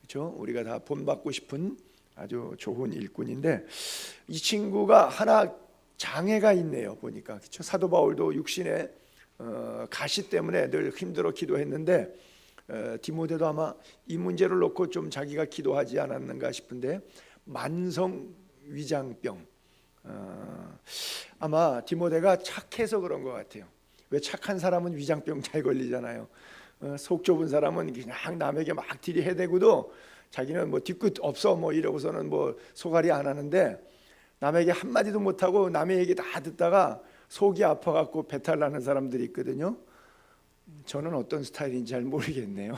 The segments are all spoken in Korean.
그렇죠? 우리가 다 본받고 싶은 아주 좋은 일꾼인데 이 친구가 하나 장애가 있네요. 보니까 그렇죠? 사도 바울도 육신의 가시 때문에 늘 힘들어 기도했는데 디모데도 아마 이 문제를 놓고 좀 자기가 기도하지 않았는가 싶은데 만성 위장병, 아마 디모데가 착해서 그런 것 같아요. 왜 착한 사람은 위장병 잘 걸리잖아요. 속 좁은 사람은 그냥 남에게 막 들이해대고도 자기는 뭐 뒤끝 없어 뭐 이러고서는 뭐 소갈이 안 하는데 남에게 한마디도 못하고 남의 얘기 다 듣다가 속이 아파갖고 배탈 나는 사람들이 있거든요. 저는 어떤 스타일인지 잘 모르겠네요.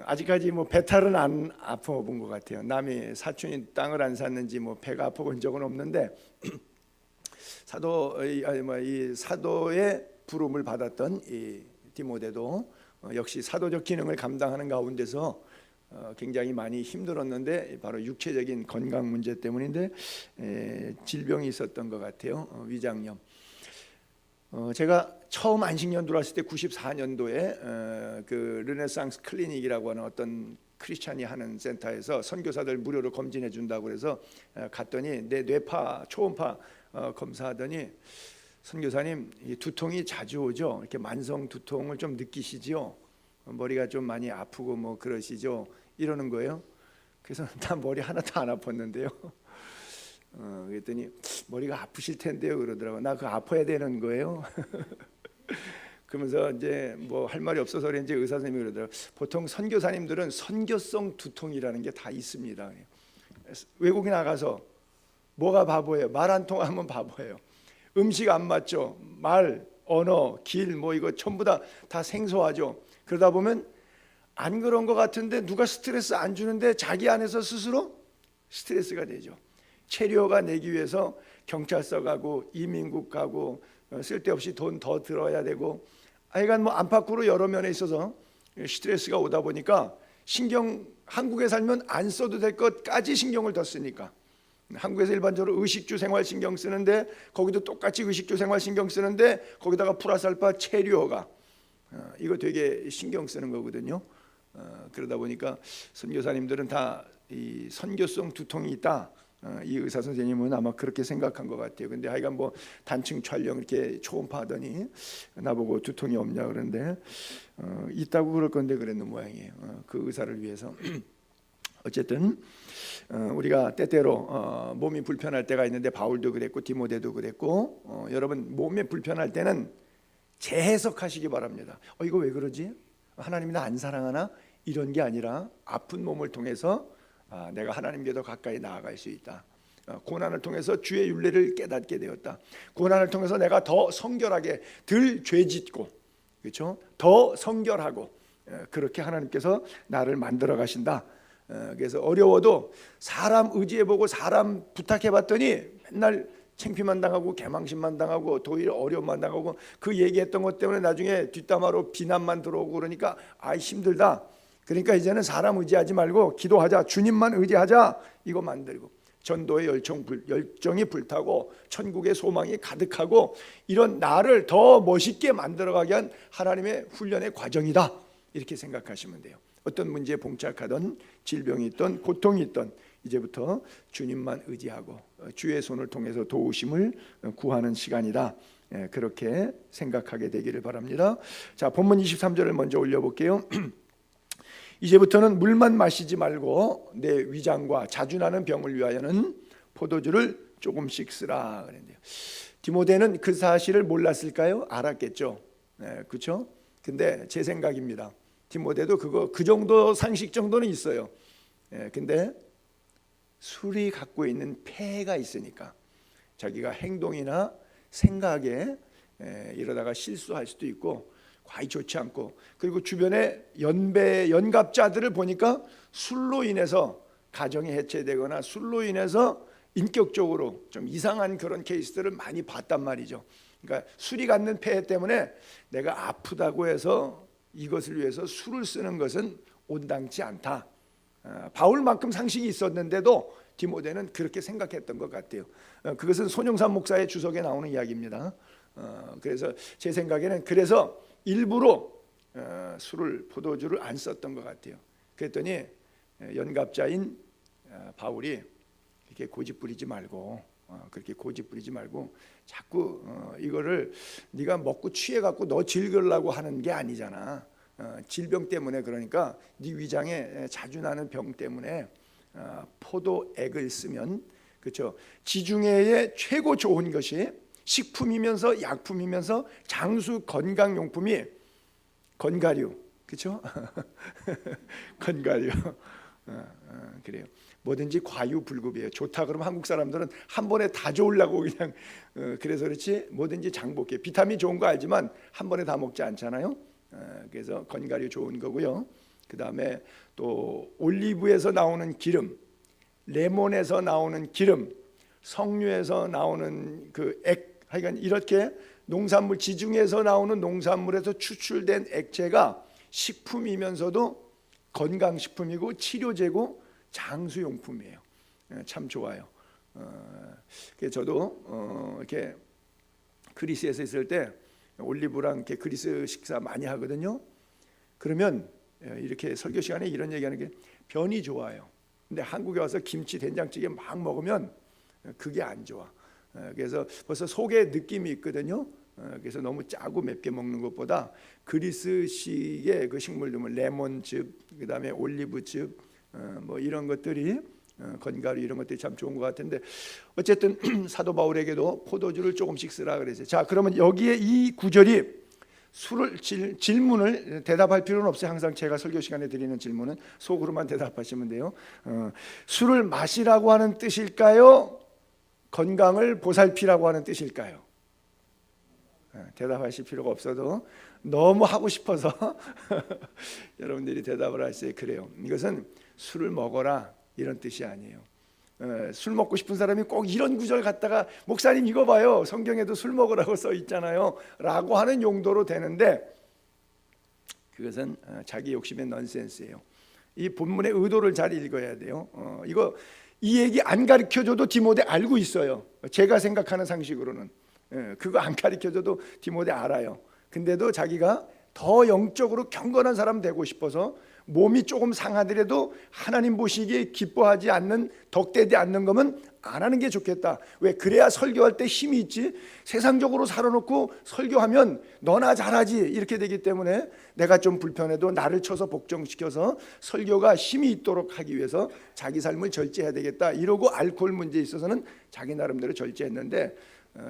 아직까지 뭐 배탈은 안 아파본 것 같아요. 남이 사촌이 땅을 안 샀는지 뭐 배가 아파본 적은 없는데 이 사도의 부름을 받았던 이 디모데도 역시 사도적 기능을 감당하는 가운데서 굉장히 많이 힘들었는데 바로 육체적인 건강 문제 때문인데 질병이 있었던 것 같아요. 위장염. 제가 처음 안식년 들어왔을 때 94년도에 그 르네상스 클리닉이라고 하는 어떤 크리스찬이 하는 센터에서 선교사들 무료로 검진해 준다고 그래서 갔더니 내 뇌파 초음파 검사하더니 선교사님 이 두통이 자주 오죠. 이렇게 만성 두통을 좀 느끼시죠. 머리가 좀 많이 아프고 뭐 그러시죠. 이러는 거예요. 그래서 나 머리 하나도 안 아팠는데요. 그랬더니 머리가 아프실 텐데요 그러더라고. 나 그거 아파야 되는 거예요. 그러면서 이제 뭐 할 말이 없어서 그런지 의사 선생님이 그러더라고. 보통 선교사님들은 선교성 두통이라는 게 다 있습니다. 외국에 나가서 뭐가 바보예요? 말 안 통하면 바보예요. 음식 안 맞죠? 말, 언어, 길 뭐 이거 전부 다 생소하죠. 그러다 보면 안 그런 것 같은데 누가 스트레스 안 주는데 자기 안에서 스스로 스트레스가 되죠. 체류가 내기 위해서 경찰서 가고 이민국 가고 쓸데없이 돈 더 들어야 되고 하여간 뭐 안팎으로 여러 면에 있어서 스트레스가 오다 보니까 한국에 살면 안 써도 될 것까지 신경을 더 쓰니까 한국에서 일반적으로 의식주 생활 신경 쓰는데 거기도 똑같이 의식주 생활 신경 쓰는데 거기다가 플러스 알파 체류가 이거 되게 신경 쓰는 거거든요. 그러다 보니까 선교사님들은 다 이 선교성 두통이 있다. 이 의사 선생님은 아마 그렇게 생각한 것 같아요. 근데 하여간 뭐 단층 촬영 이렇게 초음파하더니 나보고 두통이 없냐 그러는데 있다고 그럴 건데 그랬는 모양이에요. 그 의사를 위해서. 어쨌든 우리가 때때로 몸이 불편할 때가 있는데 바울도 그랬고 디모데도 그랬고 여러분 몸이 불편할 때는 재해석하시기 바랍니다. 이거 왜 그러지? 하나님이 나 안 사랑하나? 이런 게 아니라 아픈 몸을 통해서 내가 하나님께 더 가까이 나아갈 수 있다. 고난을 통해서 주의 윤례를 깨닫게 되었다. 고난을 통해서 내가 더 성결하게 덜 죄짓고 그렇죠? 더 성결하고 그렇게 하나님께서 나를 만들어 가신다. 그래서 어려워도 사람 의지해보고 사람 부탁해봤더니 맨날 창피만 당하고 개망신만 당하고 도리어 어려움만 당하고 그 얘기했던 것 때문에 나중에 뒷담화로 비난만 들어오고 그러니까 힘들다. 그러니까 이제는 사람 의지하지 말고 기도하자. 주님만 의지하자. 이거 만들고 전도의 열정이 불타고 천국의 소망이 가득하고 이런 나를 더 멋있게 만들어가게 한 하나님의 훈련의 과정이다. 이렇게 생각하시면 돼요. 어떤 문제에 봉착하던 질병이 있던 고통이 있던 이제부터 주님만 의지하고 주의 손을 통해서 도우심을 구하는 시간이다. 그렇게 생각하게 되기를 바랍니다. 자, 본문 23절을 먼저 올려볼게요. 이제부터는 물만 마시지 말고 내 위장과 자주 나는 병을 위하여는 포도주를 조금씩 쓰라 그랬는데요. 디모데는 그 사실을 몰랐을까요? 알았겠죠. 그렇죠? 근데 제 생각입니다. 디모데도 그 정도 상식 정도는 있어요. 근데 술이 갖고 있는 폐해가 있으니까 자기가 행동이나 생각에 이러다가 실수할 수도 있고 과히 좋지 않고 그리고 주변에 연갑자들을 보니까 술로 인해서 가정이 해체되거나 술로 인해서 인격적으로 좀 이상한 그런 케이스들을 많이 봤단 말이죠. 그러니까 술이 갖는 폐해 때문에 내가 아프다고 해서 이것을 위해서 술을 쓰는 것은 온당치 않다. 바울만큼 상식이 있었는데도 디모데는 그렇게 생각했던 것 같아요. 그것은 손영삼 목사의 주석에 나오는 이야기입니다. 그래서 제 생각에는 그래서 일부러 포도주를 안 썼던 것 같아요. 그랬더니 연갑자인 바울이 이렇게 고집 부리지 말고 그렇게 고집 부리지 말고 자꾸 이거를 네가 먹고 취해 갖고 너 즐기려고 하는 게 아니잖아. 질병 때문에, 그러니까 네 위장에 자주 나는 병 때문에 포도액을 쓰면, 그렇죠, 지중해의 최고 좋은 것이 식품이면서 약품이면서 장수 건강용품이 건가류, 그렇죠? 건가류. 그래요. 뭐든지 과유불급이에요. 좋다 그러면 한국 사람들은 한 번에 다 좋으려고 그냥 그래서 그렇지, 뭐든지 장복해. 비타민 좋은 거 알지만 한 번에 다 먹지 않잖아요. 그래서 건가류 좋은 거고요. 그 다음에 또 올리브에서 나오는 기름, 레몬에서 나오는 기름, 석류에서 나오는 그 액, 하여간 이렇게 농산물, 지중해에서 나오는 농산물에서 추출된 액체가 식품이면서도 건강식품이고 치료제고 장수용품이에요. 참 좋아요. 저도 이렇게 그리스에서 있을 때 올리브랑 이렇게 그리스 식사 많이 하거든요. 그러면 이렇게 설교 시간에 이런 얘기하는 게 변이 좋아요. 근데 한국에 와서 김치 된장찌개 막 먹으면 그게 안 좋아. 그래서 벌써 속에 느낌이 있거든요. 그래서 너무 짜고 맵게 먹는 것보다 그리스식의 그 식물들, 레몬즙, 그다음에 올리브즙, 뭐 이런 것들이 건가루 이런 것들이 참 좋은 것 같은데, 어쨌든 사도 바울에게도 포도주를 조금씩 쓰라 그랬어요. 자, 그러면 여기에 이 구절이 술을 질문을 대답할 필요는 없어요. 항상 제가 설교 시간에 드리는 질문은 속으로만 대답하시면 돼요. 술을 마시라고 하는 뜻일까요? 건강을 보살피라고 하는 뜻일까요? 대답하실 필요가 없어도 너무 하고 싶어서 여러분들이 대답을 하세요. 그래요. 이것은 술을 먹어라 이런 뜻이 아니에요. 술 먹고 싶은 사람이 꼭 이런 구절 갖다가 목사님 이거 봐요, 성경에도 술 먹으라고 써 있잖아요 라고 하는 용도로 되는데, 그것은 자기 욕심의 넌센스예요. 이 본문의 의도를 잘 읽어야 돼요. 이 얘기 안 가르쳐줘도 디모데 알고 있어요. 제가 생각하는 상식으로는 그거 안 가르쳐줘도 디모데 알아요. 근데도 자기가 더 영적으로 경건한 사람 되고 싶어서 몸이 조금 상하더라도 하나님 보시기에 기뻐하지 않는, 덕되지 않는 거면 안 하는 게 좋겠다. 왜? 그래야 설교할 때 힘이 있지. 세상적으로 살아놓고 설교하면 너나 잘하지 이렇게 되기 때문에 내가 좀 불편해도 나를 쳐서 복종시켜서 설교가 힘이 있도록 하기 위해서 자기 삶을 절제해야 되겠다 이러고 알코올 문제에 있어서는 자기 나름대로 절제했는데,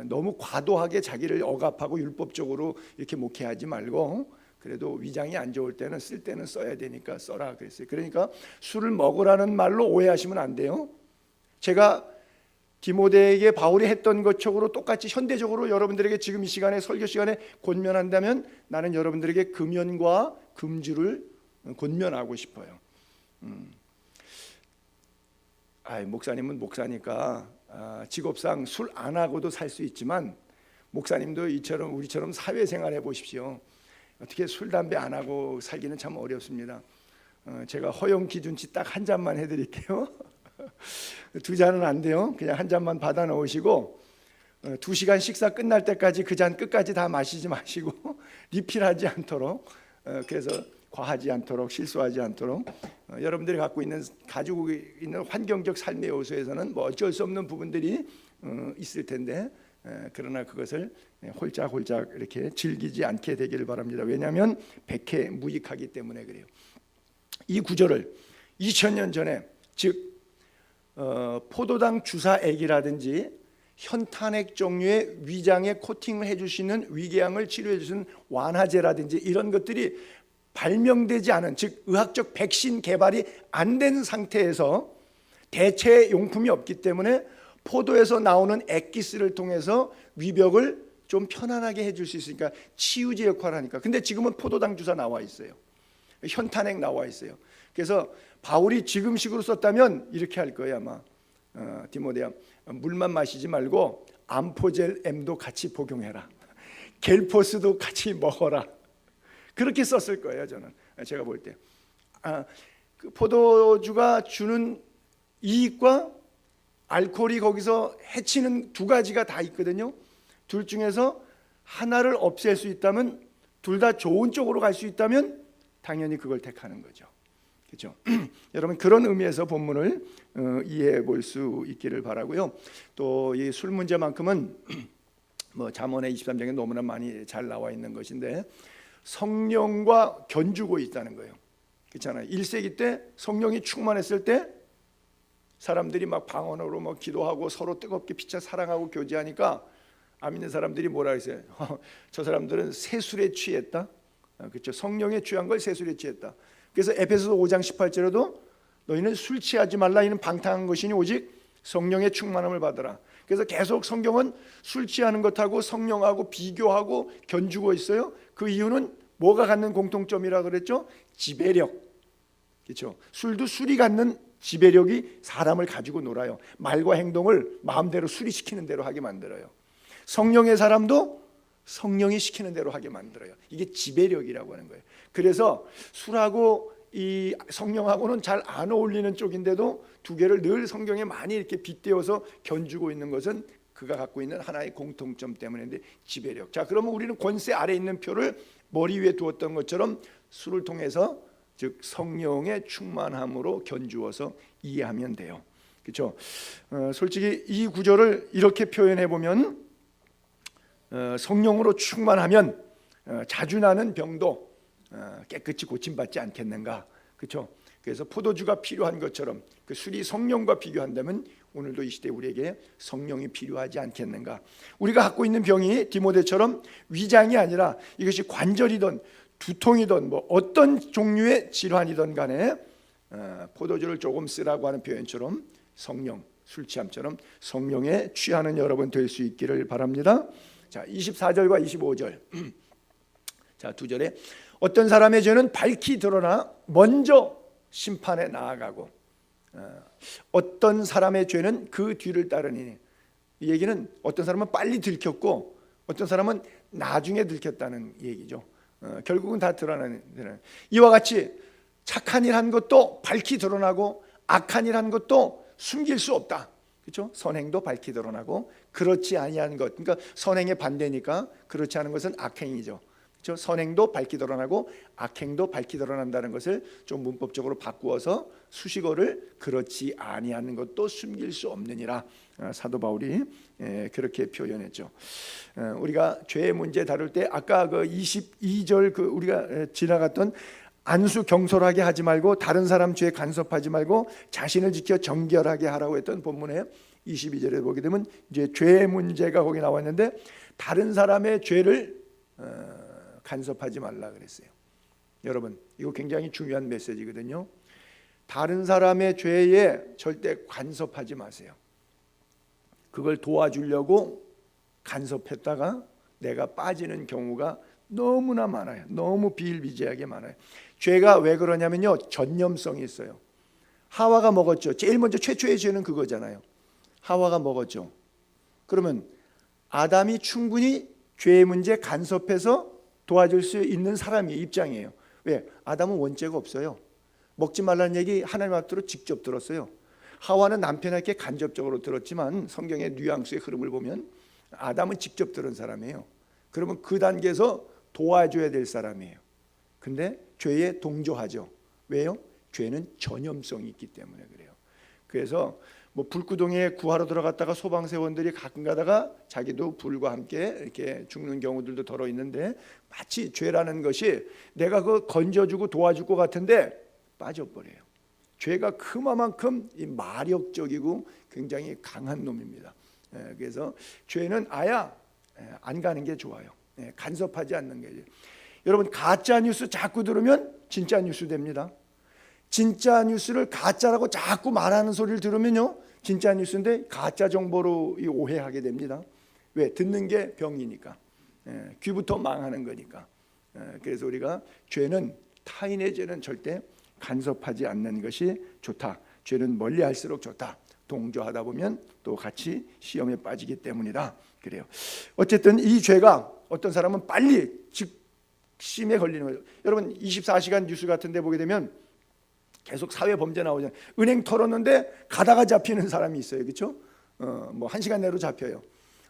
너무 과도하게 자기를 억압하고 율법적으로 이렇게 목회하지 말고 그래도 위장이 안 좋을 때는 쓸 때는 써야 되니까 써라 그랬어요. 그러니까 술을 먹으라는 말로 오해하시면 안 돼요. 제가 디모데에게 바울이 했던 것처럼 똑같이 현대적으로 여러분들에게 지금 이 시간에 설교 시간에 권면한다면 나는 여러분들에게 금연과 금주를 권면하고 싶어요. 목사님은 목사니까 직업상 술 안 하고도 살 수 있지만 목사님도 이처럼 우리처럼 사회생활 해보십시오. 어떻게 술 담배 안 하고 살기는 참 어렵습니다. 제가 허용 기준치 딱 한 잔만 해드릴게요. 두 잔은 안 돼요. 그냥 한 잔만 받아 넣으시고 2시간 식사 끝날 때까지 그 잔 끝까지 다 마시지 마시고 리필하지 않도록, 그래서 과하지 않도록, 실수하지 않도록, 여러분들이 가지고 있는 환경적 삶의 요소에서는 뭐 어쩔 수 없는 부분들이 있을 텐데, 그러나 그것을 홀짝홀짝 이렇게 즐기지 않게 되기를 바랍니다. 왜냐하면 백해무익하기 때문에 그래요. 이 구절을 2000년 전에, 즉 포도당 주사액이라든지 현탄액 종류의 위장에 코팅을 해주시는, 위궤양을 치료해 주시는 완화제라든지 이런 것들이 발명되지 않은, 즉 의학적 백신 개발이 안 된 상태에서 대체 용품이 없기 때문에 포도에서 나오는 액기스를 통해서 위벽을 좀 편안하게 해줄 수 있으니까 치유제 역할을 하니까. 근데 지금은 포도당 주사 나와 있어요. 현탄액 나와 있어요. 그래서 바울이 지금식으로 썼다면 이렇게 할 거예요 아마. 디모데야, 물만 마시지 말고 암포젤 M도 같이 복용해라. 겔포스도 같이 먹어라. 그렇게 썼을 거예요 저는. 제가 볼 때 그 포도주가 주는 이익과 알코올이 거기서 해치는 두 가지가 다 있거든요. 둘 중에서 하나를 없앨 수 있다면, 둘 다 좋은 쪽으로 갈 수 있다면 당연히 그걸 택하는 거죠. 그렇죠? 여러분 그런 의미에서 본문을 이해해 볼 수 있기를 바라고요. 또 이 술 문제만큼은 뭐 잠언의 23장에 너무나 많이 잘 나와 있는 것인데 성령과 견주고 있다는 거예요. 그렇잖아요. 1세기 때 성령이 충만했을 때 사람들이 막 방언으로 막 기도하고 서로 뜨겁게 피차 사랑하고 교제하니까 안 믿는 사람들이 뭐라 했어요? 저 사람들은 세술에 취했다. 그렇죠. 성령에 취한 걸 세술에 취했다. 그래서 에베소서 5장 18절에도 너희는 술 취하지 말라. 이는 방탕한 것이니 오직 성령의 충만함을 받으라. 그래서 계속 성경은 술 취하는 것하고 성령하고 비교하고 견주고 있어요. 그 이유는 뭐가 갖는 공통점이라 그랬죠? 지배력. 그렇죠. 술도 술이 갖는 지배력이 사람을 가지고 놀아요. 말과 행동을 마음대로 술이 시키는 대로 하게 만들어요. 성령의 사람도 성령이 시키는 대로 하게 만들어요. 이게 지배력이라고 하는 거예요. 그래서 술하고 이 성령하고는 잘 안 어울리는 쪽인데도 두 개를 늘 성경에 많이 이렇게 빗대어서 견주고 있는 것은 그가 갖고 있는 하나의 공통점 때문인데 지배력. 자, 그러면 우리는 권세 아래 있는 표를 머리 위에 두었던 것처럼 술을 통해서 즉 성령의 충만함으로 견주어서 이해하면 돼요. 그렇죠? 솔직히 이 구절을 이렇게 표현해 보면 성령으로 충만하면 자주 나는 병도 깨끗이 고침받지 않겠는가? 그렇죠? 그래서 포도주가 필요한 것처럼 그 술이 성령과 비교한다면 오늘도 이 시대 우리에게 성령이 필요하지 않겠는가? 우리가 갖고 있는 병이 디모데처럼 위장이 아니라 이것이 관절이든 두통이든 뭐 어떤 종류의 질환이든 간에 포도주를 조금 쓰라고 하는 표현처럼 성령, 술 취함처럼 성령에 취하는 여러분 될 수 있기를 바랍니다. 자, 24절과 25절. 자, 두 절에 어떤 사람의 죄는 밝히 드러나 먼저 심판에 나아가고 어떤 사람의 죄는 그 뒤를 따르니. 이 얘기는 어떤 사람은 빨리 들켰고 어떤 사람은 나중에 들켰다는 얘기죠. 결국은 다 드러나는. 이와 같이 착한 일 한 것도 밝히 드러나고 악한 일 한 것도 숨길 수 없다. 그렇죠? 선행도 밝히 드러나고 그렇지 아니한 것. 그러니까 선행의 반대니까 그렇지 않은 것은 악행이죠. 그렇죠? 선행도 밝히 드러나고 악행도 밝히 드러난다는 것을 좀 문법적으로 바꾸어서 수식어를 그렇지 아니하는 것도 숨길 수 없느니라. 사도 바울이 그렇게 표현했죠. 우리가 죄의 문제 다룰 때 아까 그 22절 그 우리가 지나갔던 안수 경솔하게 하지 말고 다른 사람 죄에 간섭하지 말고 자신을 지켜 정결하게 하라고 했던 본문에 22절에 보게 되면 이제 죄의 문제가 거기 나와 있는데 다른 사람의 죄를 간섭하지 말라 그랬어요. 여러분 이거 굉장히 중요한 메시지거든요. 다른 사람의 죄에 절대 간섭하지 마세요. 그걸 도와주려고 간섭했다가 내가 빠지는 경우가 너무나 많아요. 너무 비일비재하게 많아요. 죄가 왜 그러냐면요, 전념성이 있어요. 하와가 먹었죠. 제일 먼저 최초의 죄는 그거잖아요. 하와가 먹었죠. 그러면 아담이 충분히 죄의 문제 간섭해서 도와줄 수 있는 사람의 입장이에요. 왜? 아담은 원죄가 없어요. 먹지 말라는 얘기 하나님 앞으로 직접 들었어요. 하와는 남편에게 간접적으로 들었지만 성경의 뉘앙스의 흐름을 보면 아담은 직접 들은 사람이에요. 그러면 그 단계에서 도와줘야 될 사람이에요. 근데 죄에 동조하죠. 왜요? 죄는 전염성이 있기 때문에 그래요. 그래서 뭐 불구덩이에 구하러 들어갔다가 소방대원들이 가끔 가다가 자기도 불과 함께 이렇게 죽는 경우들도 더러 있는데 마치 죄라는 것이 내가 그 건져주고 도와줄 것 같은데 빠져버려요. 죄가 그만큼 마력적이고 굉장히 강한 놈입니다. 그래서 죄는 아예 안 가는 게 좋아요. 간섭하지 않는 게. 여러분 가짜 뉴스 자꾸 들으면 진짜 뉴스 됩니다. 진짜 뉴스를 가짜라고 자꾸 말하는 소리를 들으면요 진짜 뉴스인데 가짜 정보로 오해하게 됩니다. 왜? 듣는 게 병이니까. 귀부터 망하는 거니까. 그래서 우리가 죄는 타인의 죄는 절대 간섭하지 않는 것이 좋다. 죄는 멀리할수록 좋다. 동조하다 보면 또 같이 시험에 빠지기 때문이다. 그래요. 어쨌든 이 죄가 어떤 사람은 빨리 직심에 걸리는 거죠. 여러분 24시간 뉴스 같은 데 보게 되면 계속 사회 범죄 나오잖아요. 은행 털었는데 가다가 잡히는 사람이 있어요. 그렇죠? 뭐 1시간 내로 잡혀요.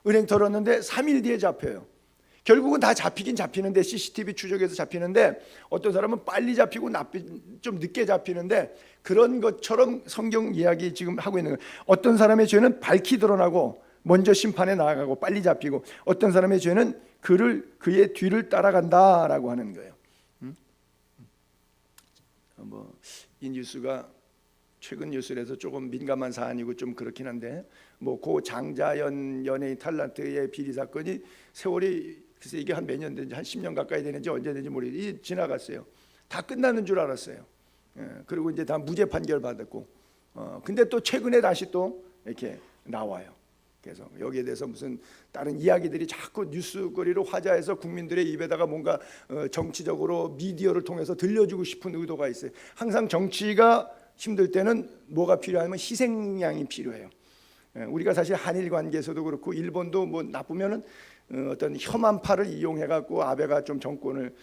은행 털었는데 3일 뒤에 잡혀요. 결국은 다 잡히긴 잡히는데, CCTV 추적에서 잡히는데, 어떤 사람은 빨리 잡히고 좀 늦게 잡히는데, 그런 것처럼 성경 이야기 지금 하고 있는 거예요. 어떤 사람의 죄는 밝히 드러나고 먼저 심판에 나아가고 빨리 잡히고, 어떤 사람의 죄는 그의 뒤를 따라간다라고 하는 거예요. 이 뉴스가 최근 뉴스라서 조금 민감한 사안이고 좀 그렇긴 한데, 고 장자연 연예인 탤런트의 비리 사건이 세월이 글쎄 이게 한 몇 년 된지, 한 10년 가까이 되는지 언제 된지 모르겠어요. 지나갔어요. 다 끝나는 줄 알았어요. 그리고 이제 다 무죄 판결 받았고, 근데 또 최근에 다시 또 이렇게 나와요. 그래서 여기에 대해서 무슨 다른 이야기들이 자꾸 뉴스거리로 화제해서 국민들의 입에다가 뭔가 정치적으로 미디어를 통해서 들려주고 싶은 의도가 있어요. 항상 정치가 힘들 때는 뭐가 필요하면 희생양이 필요해요. 우리가 사실 한일 관계에서도 그렇고, 일본도 뭐 나쁘면은 어떤 혐한 팔을 이용해 갖고 아베가 좀 정권을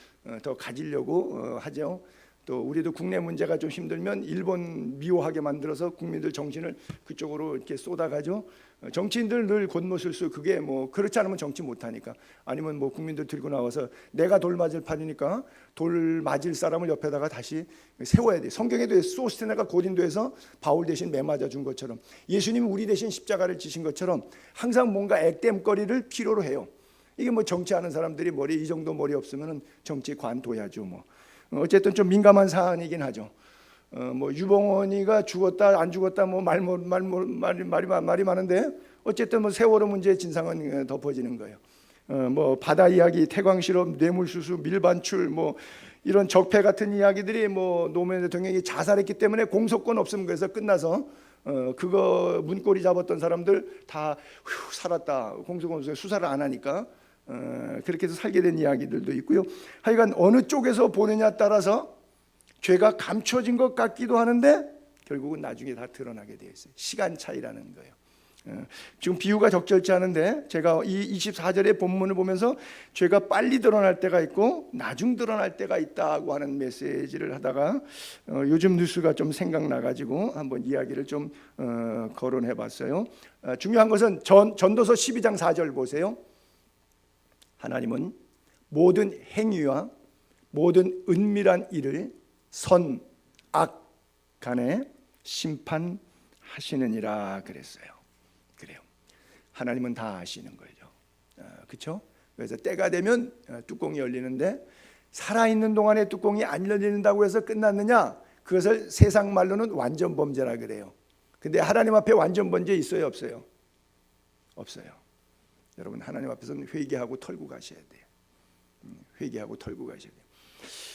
더 가지려고 하죠. 또 우리도 국내 문제가 좀 힘들면 일본 미워하게 만들어서 국민들 정신을 그쪽으로 이렇게 쏟아가죠. 정치인들 늘 곤모술수, 그게 뭐 그렇지 않으면 정치 못하니까, 아니면 뭐 국민들 들고 나와서 내가 돌 맞을 판이니까 돌 맞을 사람을 옆에다가 다시 세워야 돼. 성경에도 소스테나가 고린도에서 바울 대신 매 맞아 준 것처럼, 예수님이 우리 대신 십자가를 지신 것처럼 항상 뭔가 액땜거리를 필요로 해요. 이게 뭐 정치하는 사람들이 이 정도 머리 없으면 정치 관둬야죠. 뭐 어쨌든 좀 민감한 사안이긴 하죠. 뭐 유봉원이가 죽었다 안 죽었다 뭐 말이 많은데, 어쨌든 뭐 세월호 문제의 진상은 덮어지는 거예요. 뭐 바다 이야기, 태광 실험, 뇌물수수, 밀반출, 뭐 이런 적폐 같은 이야기들이, 뭐 노무현 대통령이 자살했기 때문에 공소권 없음 그래서 끝나서 그거 문고리 잡았던 사람들 다 살았다, 공소권 수사를 안 하니까 그렇게 해서 살게 된 이야기들도 있고요. 하여간 어느 쪽에서 보느냐 따라서 죄가 감춰진 것 같기도 하는데 결국은 나중에 다 드러나게 되어 있어요. 시간 차이라는 거예요. 지금 비유가 적절치 않은데, 제가 이 24절의 본문을 보면서 죄가 빨리 드러날 때가 있고 나중 드러날 때가 있다고 하는 메시지를 하다가 요즘 뉴스가 좀 생각나가지고 한번 이야기를 좀 거론해 봤어요. 중요한 것은 전도서 12장 4절 보세요. 하나님은 모든 행위와 모든 은밀한 일을 선, 악 간에 심판하시느니라 그랬어요. 그래요. 하나님은 다 아시는 거죠. 그렇죠? 그래서 때가 되면 뚜껑이 열리는데, 살아있는 동안에 뚜껑이 안 열린다고 해서 끝났느냐? 그것을 세상 말로는 완전 범죄라 그래요. 근데 하나님 앞에 완전 범죄 있어요, 없어요? 없어요. 여러분, 하나님 앞에서는 회개하고 털고 가셔야 돼요. 회개하고 털고 가셔야 돼요.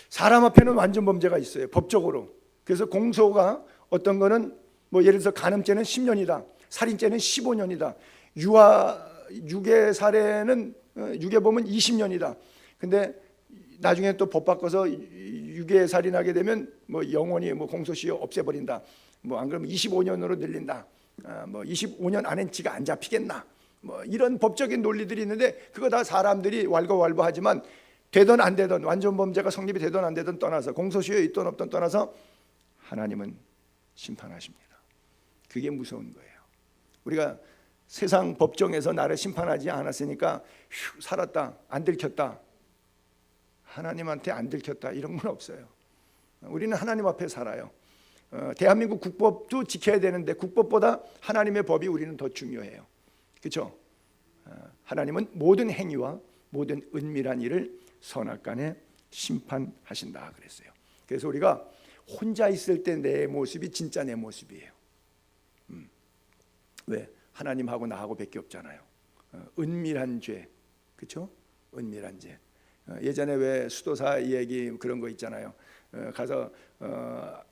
사람 앞에는 완전 범죄가 있어요, 법적으로. 그래서 공소가 어떤 거는 뭐 예를 들어서 간음죄는 10년이다, 살인죄는 15년이다, 유괴 살해는 유괴범은 20년이다. 근데 나중에 또 법 바꿔서 유괴 살인하게 되면 뭐 영원히 뭐 공소시효 없애버린다. 뭐 안 그러면 25년으로 늘린다. 뭐 25년 안엔 지가 안 잡히겠나. 뭐 이런 법적인 논리들이 있는데, 그거 다 사람들이 왈가왈부하지만 되든 안 되든, 완전 범죄가 성립이 되든 안 되든 떠나서, 공소시효에 있든 없든 떠나서 하나님은 심판하십니다. 그게 무서운 거예요. 우리가 세상 법정에서 나를 심판하지 않았으니까 살았다, 안 들켰다, 하나님한테 안 들켰다, 이런 건 없어요. 우리는 하나님 앞에 살아요. 대한민국 국법도 지켜야 되는데 국법보다 하나님의 법이 우리는 더 중요해요. 그렇죠? 하나님은 모든 행위와 모든 은밀한 일을 선악간에 심판하신다 그랬어요. 그래서 우리가 혼자 있을 때 내 모습이 진짜 내 모습이에요. 왜? 하나님하고 나하고 밖에 없잖아요. 은밀한 죄, 그렇죠? 은밀한 죄. 예전에 왜 수도사 얘기 그런 거 있잖아요. 가서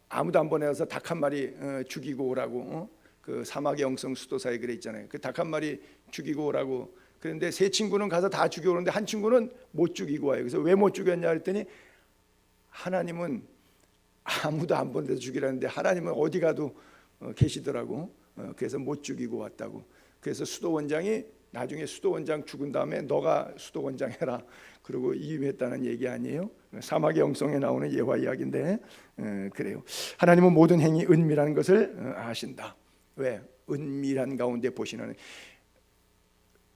아무도 안 보내서 닭 한 마리 죽이고 오라고, 그 사막의 영성 수도사에 그래 있잖아요. 그 닭 한 마리 죽이고 오라고. 그런데 세 친구는 가서 다 죽이고 오는데 한 친구는 못 죽이고 와요. 그래서 왜 못 죽였냐 했더니, 하나님은 아무도 안 보내서 죽이라는데 하나님은 어디 가도 계시더라고. 그래서 못 죽이고 왔다고. 그래서 수도원장이 나중에 수도원장 죽은 다음에 너가 수도원장 해라, 그리고 이임했다는 얘기 아니에요? 사막의 영성에 나오는 예화 이야기인데, 그래요. 하나님은 모든 행위 은밀한 것을 아신다. 왜? 은밀한 가운데 보시는,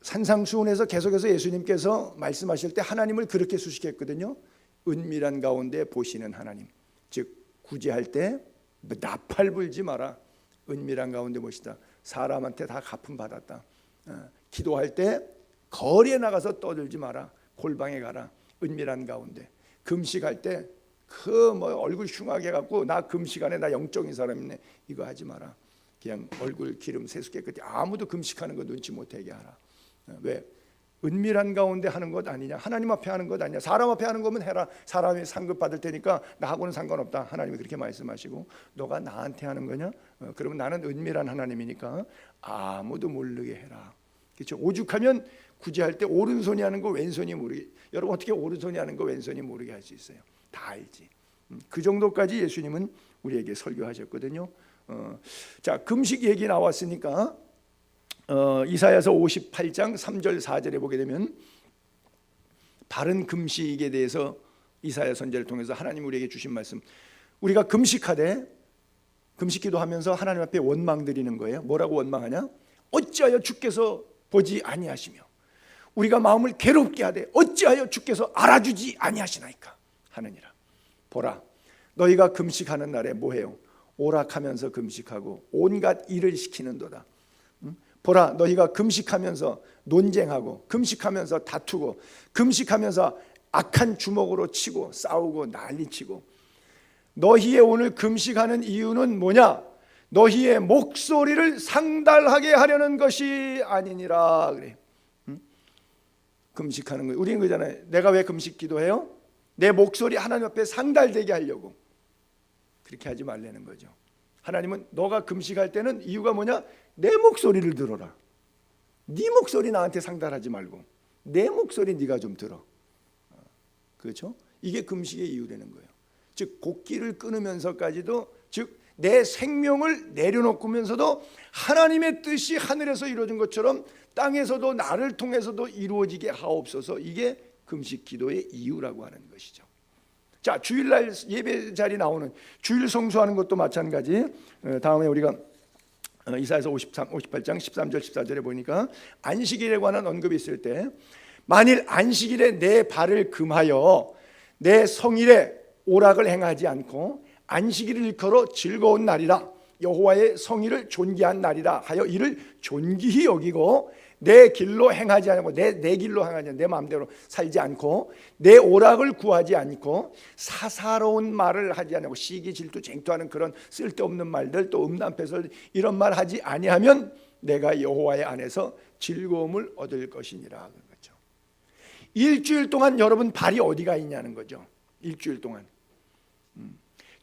산상수훈에서 계속해서 예수님께서 말씀하실 때 하나님을 그렇게 수식했거든요. 은밀한 가운데 보시는 하나님, 즉 구제할 때 나팔 불지 마라. 은밀한 가운데 보시다. 사람한테 다 갚음 받았다. 기도할 때 거리에 나가서 떠들지 마라. 골방에 가라. 은밀한 가운데. 금식할 때 그 뭐 얼굴 흉하게 갖고 나 금식하네, 나 영적인 사람이네, 이거 하지 마라. 그냥 얼굴 기름 세수 깨끗이, 아무도 금식하는 거 눈치 못하게 하라. 왜? 은밀한 가운데 하는 것 아니냐? 하나님 앞에 하는 것 아니냐? 사람 앞에 하는 거면 해라. 사람이 상급 받을 테니까 나하고는 상관없다. 하나님이 그렇게 말씀하시고, 너가 나한테 하는 거냐? 그러면 나는 은밀한 하나님이니까 아무도 모르게 해라. 그렇죠? 오죽하면 구제할 때 오른손이 하는 거 왼손이 모르게, 여러분 어떻게 오른손이 하는 거 왼손이 모르게 할 수 있어요? 다 알지. 그 정도까지 예수님은 우리에게 설교하셨거든요. 자, 금식 얘기 나왔으니까 이사야서 58장 3절 4절에 보게 되면 바른 금식에 대해서 이사야 선지자를 통해서 하나님 우리에게 주신 말씀, 우리가 금식하되, 금식 기도하면서 하나님 앞에 원망 드리는 거예요. 뭐라고 원망하냐? 어찌하여 주께서 보지 아니하시며 우리가 마음을 괴롭게 하되 어찌하여 주께서 알아주지 아니하시나이까 하느니라. 보라, 너희가 금식하는 날에 뭐해요? 오락하면서 금식하고 온갖 일을 시키는도다. 보라, 너희가 금식하면서 논쟁하고 금식하면서 다투고 금식하면서 악한 주먹으로 치고 싸우고 난리치고, 너희의 오늘 금식하는 이유는 뭐냐? 너희의 목소리를 상달하게 하려는 것이 아니니라. 그래. 금식하는 거예요. 우리는 그러잖아요. 내가 왜 금식 기도해요? 내 목소리 하나님 앞에 상달되게 하려고. 그렇게 하지 말라는 거죠. 하나님은 너가 금식할 때는 이유가 뭐냐? 내 목소리를 들어라. 네 목소리 나한테 상달하지 말고 내 목소리 네가 좀 들어. 그렇죠? 이게 금식의 이유라는 거예요. 즉 곡기를 끊으면서까지도, 즉 내 생명을 내려놓으면서도 하나님의 뜻이 하늘에서 이루어진 것처럼 땅에서도 나를 통해서도 이루어지게 하옵소서. 이게 금식 기도의 이유라고 하는 것이죠. 자, 주일날 예배 자리 나오는 주일 성수하는 것도 마찬가지. 다음에 우리가 이사야서 58장 13절 14절에 보니까 안식일에 관한 언급이 있을 때, 만일 안식일에 내 발을 금하여 내 성일에 오락을 행하지 않고 안식일을 일컬어 즐거운 날이라, 여호와의 성일을 존귀한 날이라 하여 이를 존귀히 여기고 내 길로 행하지 않고, 내 길로 행하지 않고, 내 마음대로 살지 않고, 내 오락을 구하지 않고, 사사로운 말을 하지 않고, 시기 질투 쟁투하는 그런 쓸데없는 말들, 또 음란패설 이런 말 하지 아니하면 내가 여호와의 안에서 즐거움을 얻을 것이니라. 그런 거죠. 일주일 동안 여러분 발이 어디가 있냐는 거죠. 일주일 동안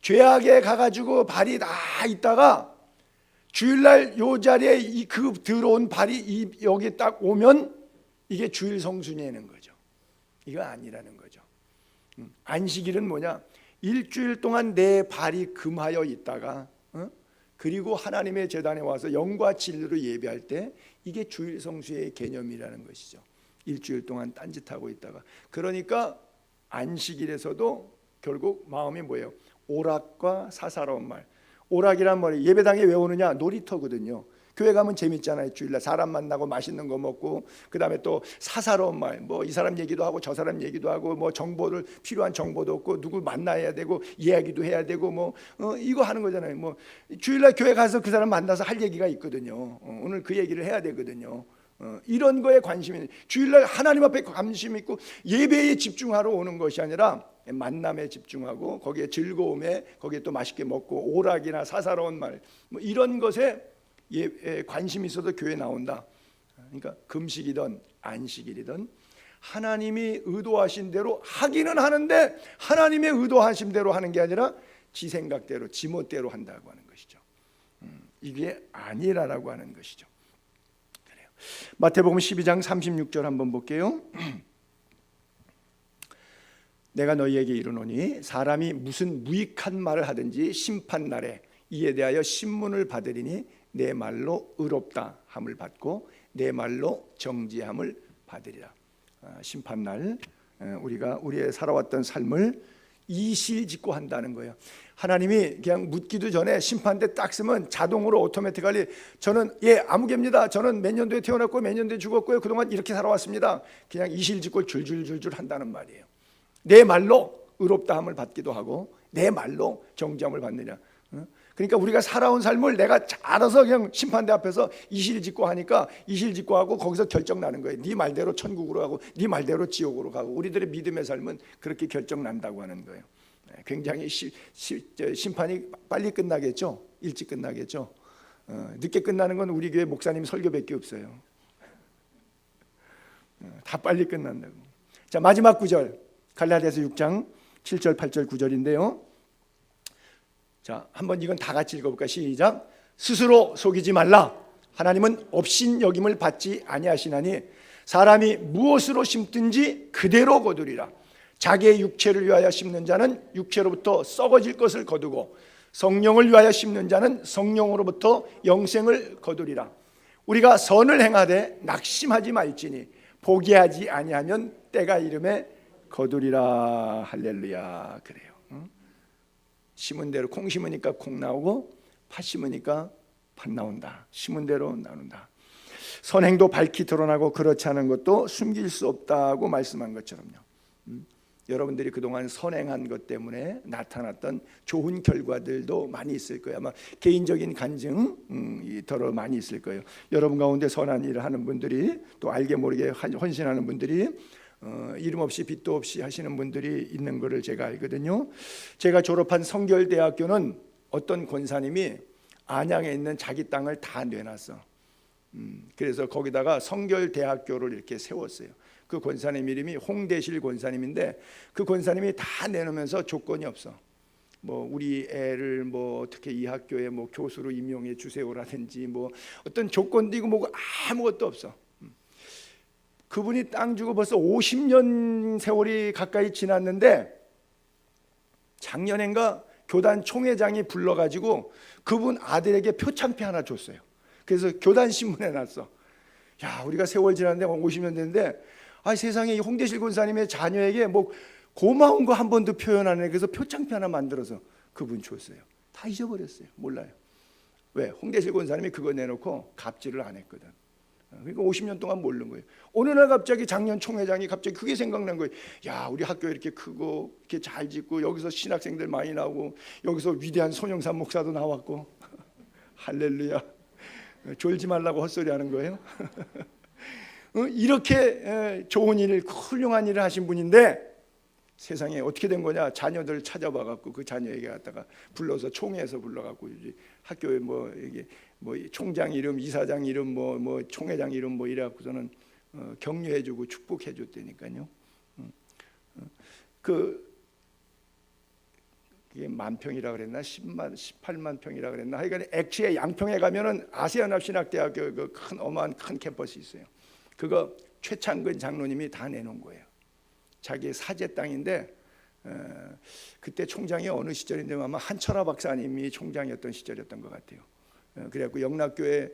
죄악에 가가지고 발이 다 있다가 주일날 요 자리에 그 들어온 발이 여기 딱 오면 이게 주일 성순이라는 거죠. 이거 아니라는 거죠. 안식일은 뭐냐? 일주일 동안 내 발이 금하여 있다가 그리고 하나님의 제단에 와서 영과 진리로 예배할 때, 이게 주일 성수의 개념이라는 것이죠. 일주일 동안 딴짓하고 있다가, 그러니까 안식일에서도 결국 마음이 뭐예요? 오락과 사사로운 말. 오락이란 말이 예배당에 왜 오느냐? 놀이터거든요. 교회 가면 재밌잖아요. 주일날 사람 만나고 맛있는 거 먹고, 그 다음에 또 사사로운 말, 뭐 이 사람 얘기도 하고 저 사람 얘기도 하고, 뭐 정보를 필요한 정보도 없고, 누구 만나야 되고 이야기도 해야 되고, 뭐 이거 하는 거잖아요. 뭐 주일날 교회 가서 그 사람 만나서 할 얘기가 있거든요. 오늘 그 얘기를 해야 되거든요. 이런 거에 관심이, 주일날 하나님 앞에 관심 있고 예배에 집중하러 오는 것이 아니라 만남에 집중하고, 거기에 즐거움에, 거기에 또 맛있게 먹고, 오락이나 사사로운 말, 뭐 이런 것에 관심이 있어도 교회 나온다. 그러니까 금식이든 안식일이든 하나님이 의도하신 대로 하기는 하는데, 하나님의 의도하신 대로 하는 게 아니라 지 생각대로, 지 멋대로 한다고 하는 것이죠. 이게 아니라라고 하는 것이죠. 그래요. 마태복음 12장 36절 한번 볼게요. 내가 너희에게 이르노니 사람이 무슨 무익한 말을 하든지 심판날에 이에 대하여 신문을 받으리니 내 말로 의롭다 함을 받고 내 말로 정죄함을 받으리라. 심판날 우리가 우리의 살아왔던 삶을 이실직고 한다는 거예요. 하나님이 그냥 묻기도 전에 심판대 딱 쓰면 자동으로 오토매틱하리 저는 아무개입니다. 저는 몇 년도에 태어났고 몇 년도에 죽었고요. 그동안 이렇게 살아왔습니다. 그냥 이실직고 줄줄줄줄 한다는 말이에요. 내 말로 의롭다함을 받기도 하고 내 말로 정죄함을 받느냐. 그러니까 우리가 살아온 삶을 내가 알아서 그냥 심판대 앞에서 이실직고 하니까 이실직고 하고 거기서 결정 나는 거예요. 네 말대로 천국으로 가고 네 말대로 지옥으로 가고 우리들의 믿음의 삶은 그렇게 결정 난다고 하는 거예요. 굉장히 심판이 빨리 끝나겠죠. 일찍 끝나겠죠. 늦게 끝나는 건 우리 교회 목사님 설교밖에 없어요. 다 빨리 끝난다고. 자, 마지막 구절 갈라디아서 6장 7절 8절 9절인데요. 자, 한번 이건 다 같이 읽어볼까? 시작. 스스로 속이지 말라. 하나님은 업신여김을 받지 아니하시나니 사람이 무엇으로 심든지 그대로 거두리라. 자기의 육체를 위하여 심는 자는 육체로부터 썩어질 것을 거두고 성령을 위하여 심는 자는 성령으로부터 영생을 거두리라. 우리가 선을 행하되 낙심하지 말지니 포기하지 아니하면 때가 이름에 거두리라. 할렐루야. 그래요. 심은 대로 콩 심으니까 콩 나오고 팥 심으니까 팥 나온다. 심은 대로 나눈다. 선행도 밝히 드러나고 그렇지 않은 것도 숨길 수 없다고 말씀한 것처럼요. 여러분들이 그동안 선행한 것 때문에 나타났던 좋은 결과들도 많이 있을 거예요. 아마 개인적인 간증이 더러 많이 있을 거예요. 여러분 가운데 선한 일을 하는 분들이 또 알게 모르게 헌신하는 분들이 이름 없이 빚도 없이 하시는 분들이 있는 것을 제가 알거든요. 제가 졸업한 성결대학교는 어떤 권사님이 안양에 있는 자기 땅을 다 내놨어. 그래서 거기다가 성결대학교를 이렇게 세웠어요. 그 권사님 이름이 홍대실 권사님인데 그 권사님이 다 내놓으면서 조건이 없어. 뭐 우리 애를 뭐 어떻게 이 학교에 뭐 교수로 임용해 주세요라든지 뭐 어떤 조건도 있고 뭐 아무것도 없어. 그분이 땅 주고 벌써 50년 세월이 가까이 지났는데 작년엔가 교단 총회장이 불러가지고 그분 아들에게 표창패 하나 줬어요. 그래서 교단 신문에 났어. 야, 우리가 세월 지났는데 50년 됐는데 세상에 이 홍대실 권사님의 자녀에게 뭐 고마운 거 한 번도 표현 안 해. 그래서 표창패 하나 만들어서 그분 줬어요. 다 잊어버렸어요. 몰라요. 왜? 홍대실 권사님이 그거 내놓고 갑질을 안 했거든. 그러니까 50년 동안 모르는 거예요. 어느 날 갑자기 작년 총회장이 갑자기 그게 생각난 거예요. 야, 우리 학교 이렇게 크고 이렇게 잘 짓고 여기서 신학생들 많이 나오고 여기서 위대한 손영삼 목사도 나왔고 할렐루야. 졸지 말라고 헛소리 하는 거예요. 이렇게 좋은 일을 훌륭한 일을 하신 분인데 세상에 어떻게 된 거냐? 자녀들 찾아봐 갖고 그 자녀에게 갖다가 불러서 총회에서 불러 갖고 학교에 뭐 이게 뭐 총장 이름, 이사장 이름, 뭐 총회장 이름 뭐 이래 갖고서는 격려해주고 축복해줬다니까요. 그게 만평이라 그랬나 18만 평이라 그랬나 하여간 액치의 양평에 가면은 아세아납신학대학교 그 큰 어마한 큰 캠퍼스 있어요. 그거 최창근 장로님이 다 내놓은 거예요. 자기의 사제 땅인데 그때 총장이 어느 시절인데 아마 한철아 박사님이 총장이었던 시절이었던 것 같아요. 그래갖고 영락교회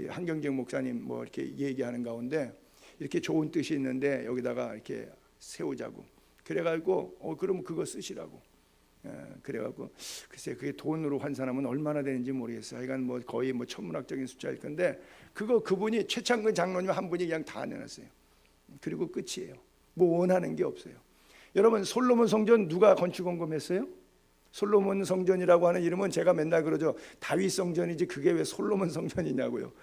한경직 목사님 뭐 이렇게 얘기하는 가운데 이렇게 좋은 뜻이 있는데 여기다가 이렇게 세우자고 그래가지고 그럼 그거 쓰시라고. 그래갖고 글쎄 그게 돈으로 환산하면 얼마나 되는지 모르겠어요. 하여간 뭐 거의 뭐 천문학적인 숫자일 건데 그분이 최창근 장로님 한 분이 그냥 다 내놨어요. 그리고 끝이에요. 뭐 원하는 게 없어요. 여러분 솔로몬 성전 누가 건축 원금했어요? 솔로몬 성전이라고 하는 이름은 제가 맨날 그러죠. 다윗 성전이지 그게 왜 솔로몬 성전이냐고요.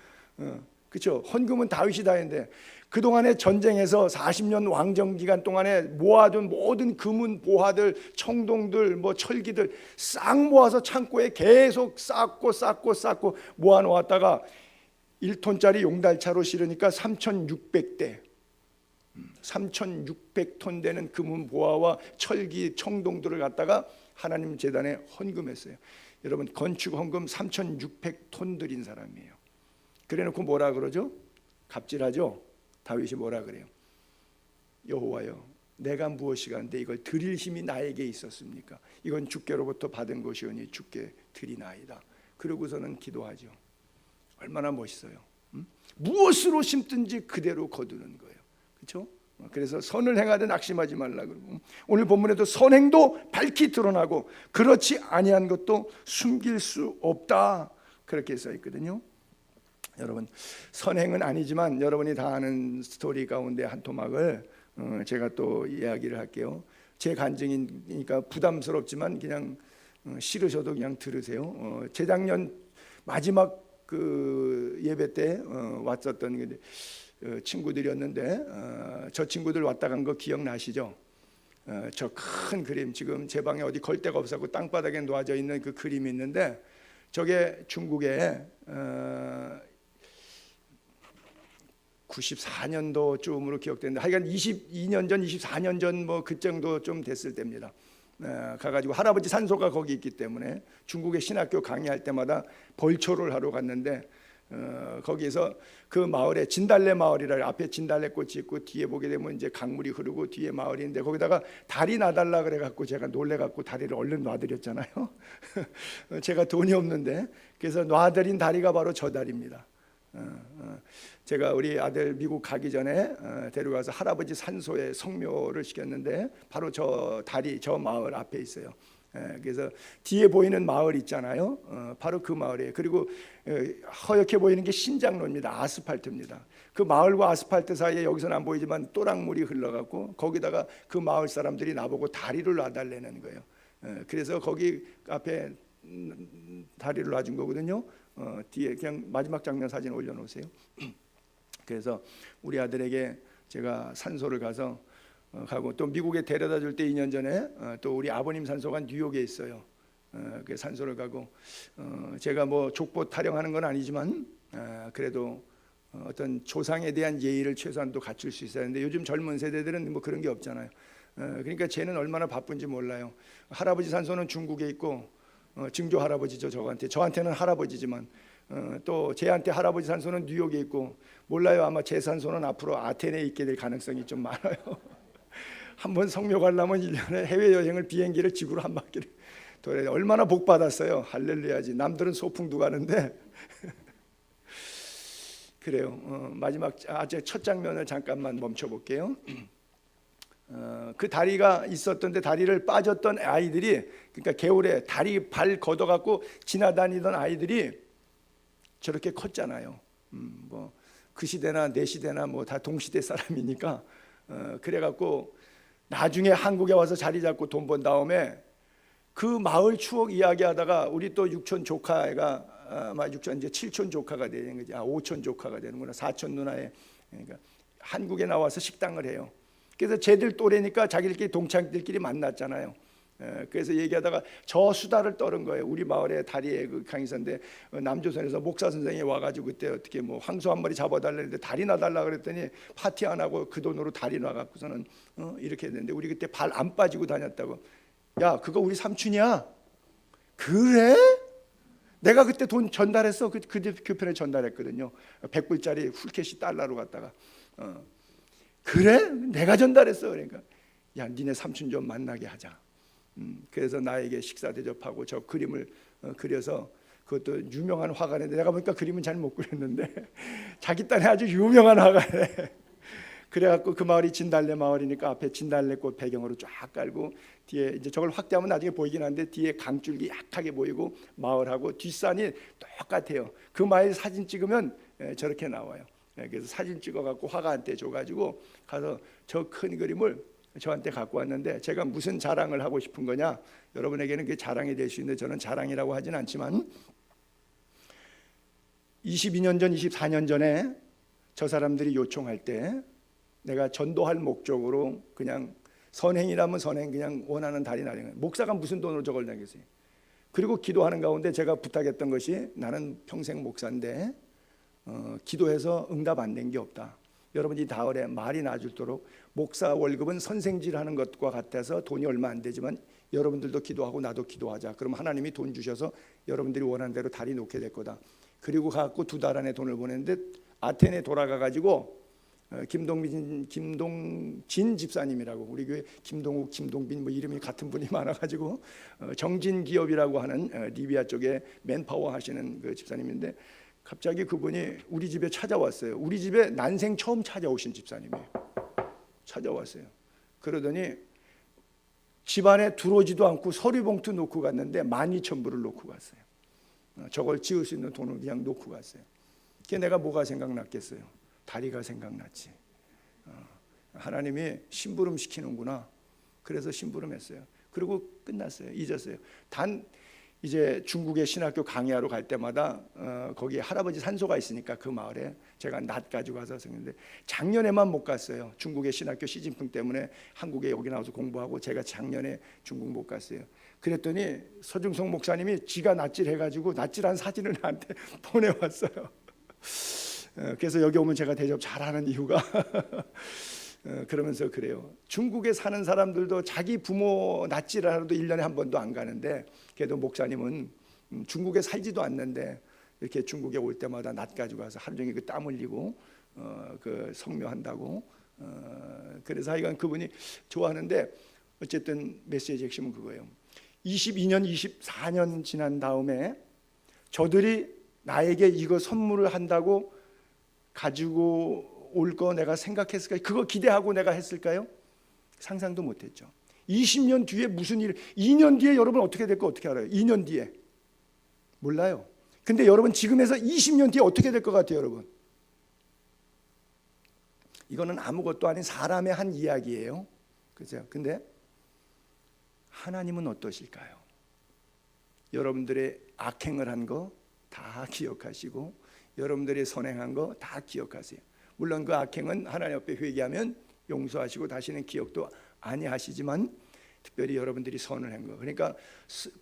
그렇죠. 헌금은 다윗이 다 했는데 그동안의 전쟁에서 40년 왕정 기간 동안에 모아둔 모든 금은 보화들, 청동들, 뭐 철기들 싹 모아서 창고에 계속 쌓고 모아놓았다가 1톤짜리 용달차로 실으니까 3,600대 3,600톤 되는 금은 보화와 철기, 청동들을 갖다가 하나님 재단에 헌금했어요. 여러분 건축 헌금 3,600톤 드린 사람이에요. 그래놓고 뭐라 그러죠? 갑질하죠. 다윗이 뭐라 그래요? 여호와여, 내가 무엇이 간데 이걸 드릴 힘이 나에게 있었습니까? 이건 주께로부터 받은 것이오니 주께 드리나이다. 그러고서는 기도하죠. 얼마나 멋있어요. 무엇으로 심든지 그대로 거두는 거예요. 그렇죠? 그래서 선을 행하되 낙심하지 말라 그러고, 오늘 본문에도 선행도 밝히 드러나고 그렇지 아니한 것도 숨길 수 없다 그렇게 써 있거든요. 여러분, 선행은 아니지만 여러분이 다 아는 스토리 가운데 한 토막을 제가 또 이야기를 할게요. 제 간증이니까 부담스럽지만 그냥 싫으셔도 그냥 들으세요. 재작년 마지막 그 예배 때 왔었던 친구들이었는데, 저 친구들 왔다 간 거 기억나시죠? 저 큰 그림, 지금 제 방에 어디 걸 데가 없어서 땅바닥에 놓아져 있는 그 그림이 있는데, 저게 중국에 94년도쯤으로 기억되는데, 하여간 22년 전, 24년 전 뭐 그 정도 좀 됐을 때입니다. 가가지고 할아버지 산소가 거기 있기 때문에 중국의 신학교 강의할 때마다 벌초를 하러 갔는데, 거기에서 그 마을에 진달래 마을이라, 앞에 진달래꽃이 있고 뒤에 보게 되면 이제 강물이 흐르고 뒤에 마을인데, 거기다가 다리 놔달라 그래갖고 제가 놀래갖고 다리를 얼른 놔드렸잖아요. 제가 돈이 없는데, 그래서 놔드린 다리가 바로 저 다리입니다. 제가 우리 아들 미국 가기 전에 데려가서 할아버지 산소에 성묘를 시켰는데, 바로 저 다리, 저 마을 앞에 있어요. 그래서 뒤에 보이는 마을 있잖아요. 바로 그 마을이에요. 그리고 허옇게 보이는 게 신장로입니다. 아스팔트입니다. 그 마을과 아스팔트 사이에, 여기서는 안 보이지만 또랑물이 흘러가고, 거기다가 그 마을 사람들이 나보고 다리를 놔달라는 거예요. 그래서 거기 앞에 다리를 놔준 거거든요. 뒤에 그냥 마지막 장면 사진 올려놓으세요. 그래서 우리 아들에게 제가 산소를 가서 가고, 또 미국에 데려다 줄 때 2년 전에 또 우리 아버님 산소가 뉴욕에 있어요. 그 산소를 가고, 제가 뭐 족보 타령하는 건 아니지만 그래도 어떤 조상에 대한 예의를 최소한도 갖출 수 있어야 하는데, 요즘 젊은 세대들은 뭐 그런 게 없잖아요. 그러니까 쟤는 얼마나 바쁜지 몰라요. 할아버지 산소는 중국에 있고, 증조 할아버지죠. 저한테는 할아버지지만, 또 쟤한테 할아버지 산소는 뉴욕에 있고, 몰라요. 아마 제 산소는 앞으로 아테네에 있게 될 가능성이 좀 많아요. 한번 성묘 가려면 1년에 해외여행을, 비행기를 지구로 한 바퀴를 돌아야, 얼마나 복 받았어요. 할렐루야지. 남들은 소풍도 가는데 그래요. 마지막 첫 장면을 잠깐만 멈춰 볼게요. 그 다리가 있었던데, 다리를 빠졌던 아이들이, 그러니까 개울에 다리 발 걷어갖고 지나다니던 아이들이 저렇게 컸잖아요. 뭐 그 시대나 내 시대나 뭐 다 동시대 사람이니까, 그래갖고 나중에 한국에 와서 자리 잡고 돈 번 다음에 그 마을 추억 이야기하다가, 우리 또 육촌 조카가 아마 육촌 이제 7촌 조카가 되는 거지. 5촌 조카가 되는구나. 4촌 누나의, 그러니까 한국에 나와서 식당을 해요. 그래서 쟤들 또래니까 자기들끼리 동창들끼리 만났잖아요. 그래서 얘기하다가 저 수다를 떠는 거예요. 우리 마을에 다리에 그 강의사인데, 남조선에서 목사 선생이 와가지고 그때 어떻게 뭐 황소 한 마리 잡아달라는데 다리 놔달라 그랬더니 파티 안 하고 그 돈으로 다리 놔갖고서는 이렇게 했는데, 우리 그때 발 안 빠지고 다녔다고. 야, 그거 우리 삼촌이야. 그래? 내가 그때 돈 전달했어. 그 교편에 전달했거든요. 100불짜리 훌캐시 달러로 갖다가. 그래? 내가 전달했어. 그러니까, 야, 니네 삼촌 좀 만나게 하자. 그래서 나에게 식사 대접하고 저 그림을 그려서, 그것도 유명한 화가인데, 내가 보니까 그림은 잘 못 그렸는데 자기 딴에 아주 유명한 화가네. 그래갖고 그 마을이 진달래 마을이니까 앞에 진달래꽃 배경으로 쫙 깔고, 뒤에 이제 저걸 확대하면 나중에 보이긴 한데, 뒤에 강줄기 약하게 보이고 마을하고 뒷산이 똑같아요. 그 마을 사진 찍으면 저렇게 나와요. 그래서 사진 찍어갖고 화가한테 줘가지고 가서 저 큰 그림을 저한테 갖고 왔는데, 제가 무슨 자랑을 하고 싶은 거냐, 여러분에게는 그게 자랑이 될 수 있는데 저는 자랑이라고 하진 않지만, 22년 전, 24년 전에 저 사람들이 요청할 때 내가 전도할 목적으로 그냥 선행이라면 선행, 그냥 원하는 달이 나는, 목사가 무슨 돈으로 저걸 내겠어요. 그리고 기도하는 가운데 제가 부탁했던 것이, 나는 평생 목사인데 기도해서 응답 안 된 게 없다. 여러분이 다을에 말이 나아질도록, 목사 월급은 선생질하는 것과 같아서 돈이 얼마 안 되지만 여러분들도 기도하고 나도 기도하자. 그럼 하나님이 돈 주셔서 여러분들이 원하는 대로 다리 놓게 될 거다. 그리고 갖고 2달 안에 돈을 보냈는데, 아테네 돌아가가지고 김동진 집사님이라고, 우리 교회 김동욱, 김동빈 뭐 이름이 같은 분이 많아가지고 정진기업이라고 하는 리비아 쪽에 맨파워 하시는 그 집사님인데, 갑자기 그분이 우리 집에 찾아왔어요. 우리 집에 난생 처음 찾아오신 집사님이에요. 찾아왔어요. 그러더니 집안에 들어오지도 않고 서류봉투 놓고 갔는데 12,000불을 놓고 갔어요. 저걸 지을 수 있는 돈을 그냥 놓고 갔어요. 그게 내가 뭐가 생각났겠어요? 다리가 생각났지. 하나님이 심부름 시키는구나. 그래서 심부름했어요. 그리고 끝났어요. 잊었어요. 단 이제 중국의 신학교 강의하러 갈 때마다 거기에 할아버지 산소가 있으니까 그 마을에 제가 낫 가지고 가서 했는데 작년에만 못 갔어요. 중국의 신학교 시진핑 때문에 한국에 여기 나와서 공부하고 제가 작년에 중국 못 갔어요. 그랬더니 서중성 목사님이 지가 낫질해가지고 낫질한 사진을 나한테 보내왔어요. 그래서 여기 오면 제가 대접 잘하는 이유가 그러면서 그래요. 중국에 사는 사람들도 자기 부모 낫질을 하러도 1년에 한 번도 안 가는데 그래도 목사님은 중국에 살지도 않는데 이렇게 중국에 올 때마다 낫 가지고 와서 하루 종일 그 땀 흘리고 그 성묘한다고. 그래서 하여간 그분이 좋아하는데 어쨌든 메시지 핵심은 그거예요. 22년 24년 지난 다음에 저들이 나에게 이거 선물을 한다고 가지고 올 거 내가 생각했을까요? 그거 기대하고 내가 했을까요? 상상도 못했죠. 20년 뒤에 무슨 일, 2년 뒤에 여러분 어떻게 될 거 어떻게 알아요? 2년 뒤에 몰라요. 근데 여러분 지금에서 20년 뒤에 어떻게 될 것 같아요, 여러분? 이거는 아무것도 아닌 사람의 한 이야기예요. 그죠? 근데 하나님은 어떠실까요? 여러분들의 악행을 한 거 다 기억하시고 여러분들이 선행한 거 다 기억하세요. 물론 그 악행은 하나님 앞에 회개하면 용서하시고 다시는 기억도 아니하시지만 특별히 여러분들이 선을 한 거. 그러니까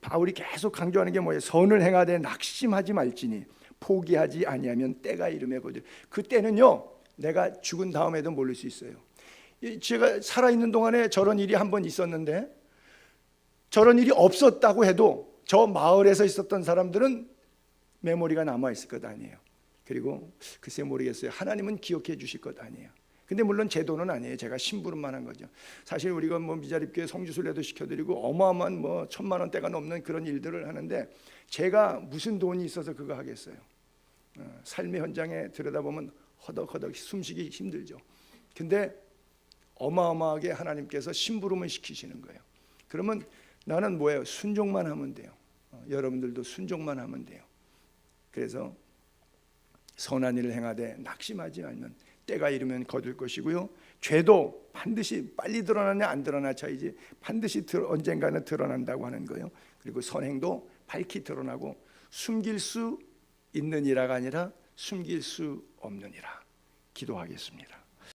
바울이 계속 강조하는 게 뭐예요? 선을 행하되 낙심하지 말지니 포기하지 아니하면 때가 이름에 거들. 그 때는요, 내가 죽은 다음에도 모를 수 있어요. 제가 살아있는 동안에 저런 일이 한 번 있었는데 저런 일이 없었다고 해도 저 마을에서 있었던 사람들은 메모리가 남아있을 것 아니에요. 그리고 글쎄 모르겠어요. 하나님은 기억해 주실 것 아니에요. 근데 물론 제 돈은 아니에요. 제가 심부름만 한 거죠. 사실 우리가 뭐 미자립교회 성지순례도 시켜드리고 어마어마한 뭐 1,000만 원대가 넘는 그런 일들을 하는데 제가 무슨 돈이 있어서 그거 하겠어요. 삶의 현장에 들여다보면 허덕허덕 숨쉬기 힘들죠. 근데 어마어마하게 하나님께서 심부름을 시키시는 거예요. 그러면 나는 뭐예요? 순종만 하면 돼요. 여러분들도 순종만 하면 돼요. 그래서 선한 일을 행하되 낙심하지 않으면 때가 이르면 거둘 것이고요. 죄도 반드시 빨리 드러나냐 안 드러나 차이지 반드시 언젠가는 드러난다고 하는 거예요. 그리고 선행도 밝히 드러나고 숨길 수 있는 이라가 아니라 숨길 수 없는 이라. 기도하겠습니다.